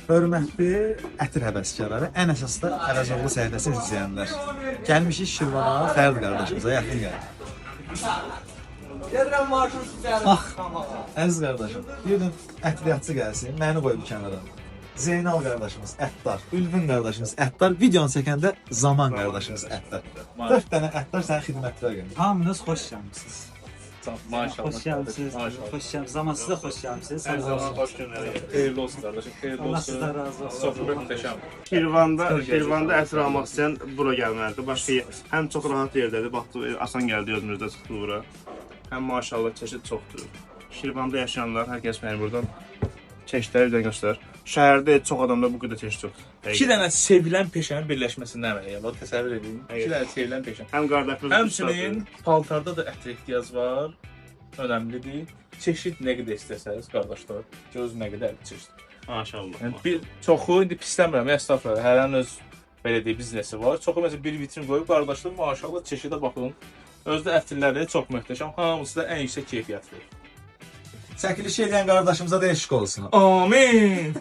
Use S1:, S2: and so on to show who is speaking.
S1: Hörmətli ətir həvəskarları, ən əsasda Ələzoğlu səhifəsini izləyənlər. Gəlmişik Şirvana, Fərd qardaşımıza yaxın gəldik. Bax, əziz qardaşım, bir gün ətriyyatçı gəlsin, məni qoy bir kənara. Zeynal qardaşımız ətdar, Ülvün qardaşımız ətdar, videonu çəkəndə Zaman qardaşımız ətdar. 4 dənə ətdar sənin xidmətlər gəlmiş.
S2: Hamınız xoş gəlmisiniz.
S3: Maşallah.
S2: Xoş gəlmisiniz. Xoş gəlmisiniz. Zaman sizə xoş gəlmisiniz.
S3: Her zaman hoş günler. Hayırlı olsun kardeşim. Hayırlı
S2: Allah
S3: olsun.
S2: sizdən razı olsun.
S3: Sofra muhteşem.
S4: Şirvanda ətr almaq istəyən bura gəlməlidir. Başqa həm çox rahat yerdədir. Bax, asan gəldi özümüzdə çıxdı bura. Həm maşallah çeşid çoxdur. Şirvanda yaşayanlar, hər kəs mənim buradan çeşidləri bir göstərir. Şəhərdə çox adamda bu qədər çeşid çoxdur.
S3: İki dənə sevilən peşənin birləşməsindən əməliyyat. Bax, təsəvvür edin. İki dənə sevilən peşə.
S4: Həm qardaşımız
S3: Həmçinin paltarda da ətr ehtiyac var. Önəmlidir. Çeşid nə qədər istəsəniz, qardaşlar. Göz nə qədər çeşid.
S4: Maşallah.
S3: Yəni bir çoxu indi pisləmirəm, estağfurullah. Hərənin öz belə deyək biznesi var. Çoxu məsələn bir vitrin qoyub qardaşlar maşallah çeşidə baxın. Özdə ətirləri çox möhtəşəm. Hamısı da ən yüksək keyfiyyətli.
S1: Çəkiliş edən qardaşımıza da eşq olsun.
S3: Amin.